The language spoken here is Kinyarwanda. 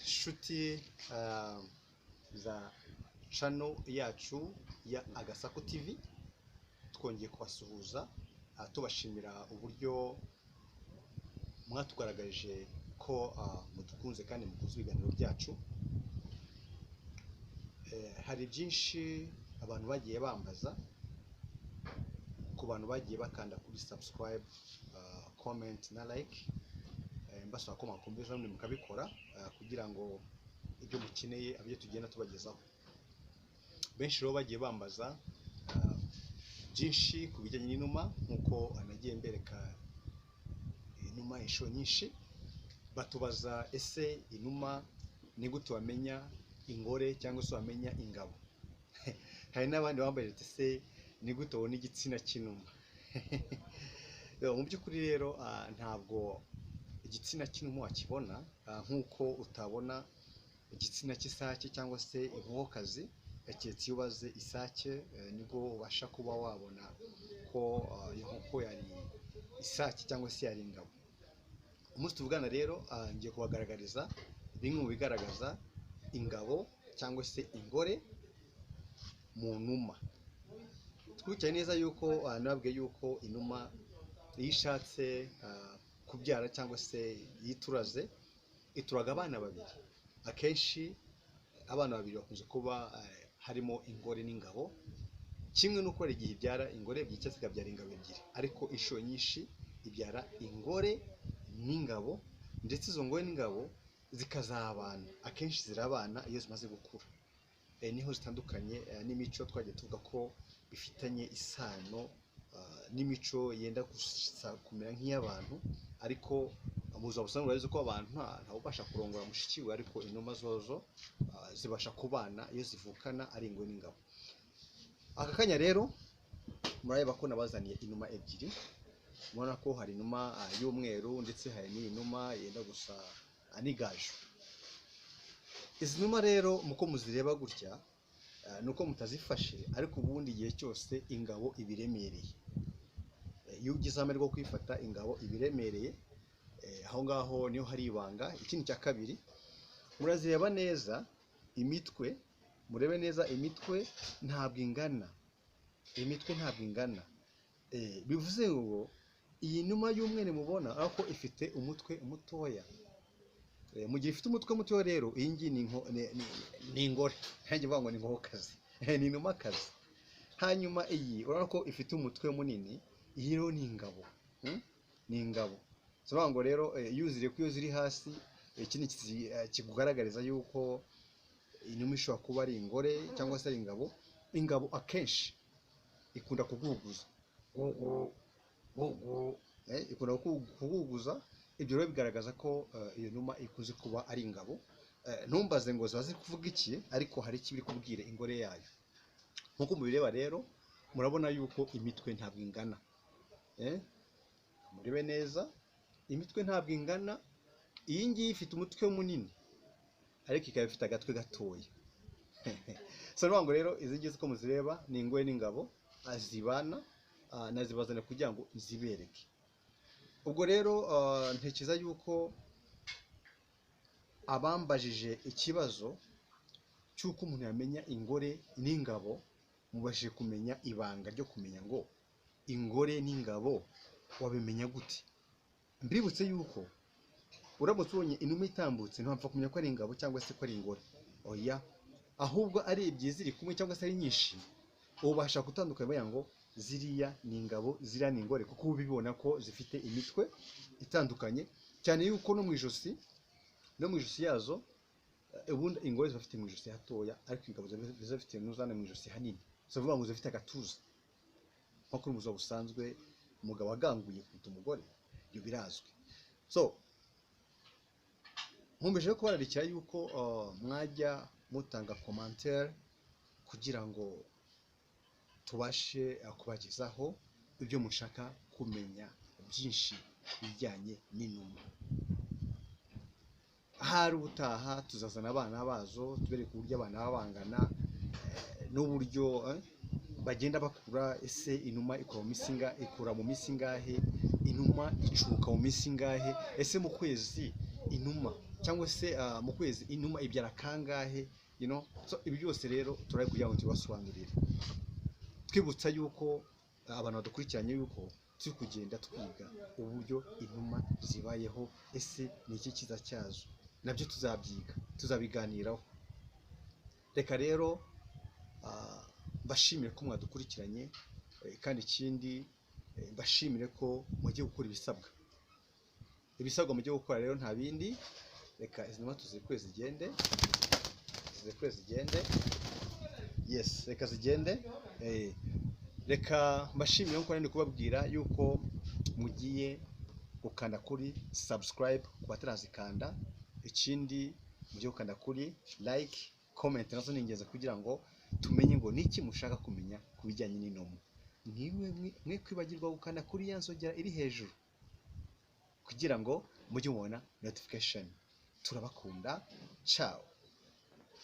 Nshuti za channel yacu ya Agasaku TV, twongeye kubasuhuza tubashimira uburyo mwatugaragarije ko mudukunze kandi mukunze ibiganiro byacu. Hari byinshi abantu bagiye bambaza, ku bantu bagiye bakanda kuri subscribe, comment na like, mbasaba ko mwakomeza namwe mukabikora kugira ngo ibyo mukeneye abyo tugenda tubagezaho. Benshi rero bagiye bambaza byinshi ku bijyanye n'inuma, nkuko anagiye mbereka inuma inshuro nyinshi. Batubaza ese inuma ni gute wamenya ingore cyangwa se wamenya ingabo? Hari n'abandi bambaye ese ni gute ubona igitsina cy'inuma? Mu by'ukuri rero ntabwo igitsina cy'inuma wakibona nkuko utabona igitsina cy'isake cyangwa se inkokokazi. Keretse iyo ubaze isake nibwo ubasha kuba wabona ko inkoko yari isake cyangwa se yari ingabo. Umunsi tuvugana rero ngiye kubagaragariza bimwe mu bigaragaza ingabo cyangwa se ingore mu numa. Twibukije neza yuko nababwiye yuko inuma iyo ishatse kubyara cyangwa se yituraze, ituraga abana babiri. Akenshi abana babiri bakunze kuba harimo ingore n'ingabo, kimwe n'uko hari igihe ibyara ingore ebyiri cyangwa ikabyara ingabo ebyiri, ariko inshuro nyinshi ibyara ingore n'ingabo, ndetse izo ngore n'ingabo zikazabana. Akenshi zirabana iyo zimaze gukura. Niho zitandukanye n'imico twagiye tuvuga ko bifitanye isano n'imico yenda gusa kumera nk'iy'abantu, ariko mu buzima busanzwe urabizi ko abantu ntawe ubasha kurongora mushiki we, ariko inuma zozo zibasha kubana iyo zivukana ari ingwe n'ingabo. Aka kanya rero murareba ko nabazaniye inuma ebyiri. Mubona ko hari inuma y'umweru ndetse hari n'inuma yenda gusa n'igaju. Izi numa rero muko muzireba gutya nuko mutazifashe, ariko ubundi igihe cyose ingabo ibiremereye. Iyo ugize amahirwe yo kwifata ingabo ibiremereye, aho ngaho niho hari ibanga. Ikindi cya kabiri, murazireba neza imitwe, murebe neza imitwe ntabwo ingana. Imitwe ntabwo ingana. Bivuze ngo iyi numa y'umweru mubona ariko ifite umutwe mutoya. Mu gihe ifite umutwe mutoya rero, iyi ngiyi ni ingore, ntange mvuga ngo ni inkokokazi, ni inumakazi. Hanyuma iyi urabona ko ifite umutwe munini, iyi rero ni ingabo. Ni ingabo. Sobanura ngo rero iyo uziriye ko iyo ziri hasi, iki ni kikugaragariza yuko inuma ishobora kuba ari ingore cyangwa se ari ingabo. Ingabo akenshi ikunda kuguguza, ikunda kuguguza. Ibyo rero bigaragaza ko iyo numa ikuze kuba ari ingabo. Ntumbaze ngo ziba ziri kuvuga iki, ariko hari icyo biri kubwira ingore yayo. Nkuko mubireba rero, murabona yuko imitwe ntabwo ingana. Murebe neza, imitwe ntabwo ingana. Iyi ngiyi ifite umutwe munini, ariko ikaba ifite agatwe gatoya. Sobanura ngo rero izi ngizi ko muzireba ni ingore n'ingabo zibana, nazibazana kugira ngo zibereke. Ubwo rero ntekereza yuko abambajije ikibazo cy'uko umuntu yamenya ingore n'ingabo, mubashije kumenya ibanga ryo kumenya ngo ingore n'ingabo wabimenya gute. Mbibutse yuko uramutse ubonye inuma itambutse ntiwapfa kumenya ko ari ingabo cyangwa se ko ari ingore. Oya, ahubwo ari ebyiri ziri kumwe cyangwa se ari nyinshi, ubasha gutandukanya bavuga ngo ziriya ni ingabo, ziriya ni ingore, kuko ubibona ko zifite imitwe itandukanye cyane. Yuko no mu ijosi yazo, ubundi ingore zifite mu ijosi hatoya, ariko ingabo zifite n'uzana mu ijosi hanini. Sovuga ngo zifite agatuza, nko kuri umuzo busanzwe umugabo aganguye kuruta umugore, ibyo birazwi. So nkumbeje ko bararikira yuko mwajya mutanga commentaire kugira ngo tubashe kubagezaho ibyo mushaka kumenya byinshi bijyanye n'inuma. Hari ubutaha tuzazana abana bazo, tubereke uburyo abana baba bangana, n'uburyo bagenda bakura. Ese inuma ikura mu minsi ingahe? Inuma icuka mu minsi ingahe? Ese mu kwezi inuma cyangwa se mu kwezi inuma ibyara kangahe, so ibi byose rero turaye kugira ngo tubasobanurire, twibutsa yuko abantu badukurikiranye yuko turi kugenda twiga uburyo inuma zibayeho, ese ni iki kiza cyazo, nabyo tuzabyiga, tuzabiganiraho. Reka rero mbashimire ko mwadukurikiranye, kandi ikindi mbashimire ko mugiye gukora ibisabwa mugiye gukora rero nta bindi, reka izi numa tuzirekure zigende, yes, reka zigende. Reka mbashimire ko nari kubabwira yuko mugiye gukanda kuri subscribe ku batarazikanda, ikindi mugiye gukanda kuri like, comment nazo ni ingenzi kugira ngo tumenye ngo niki mushaka kumenya ku bijyanye n'inuma. Mwe kwibagirwa gukanda kuri ya nzogera iri hejuru kugira ngo mujye mubona notification. Turabakunda, ciao.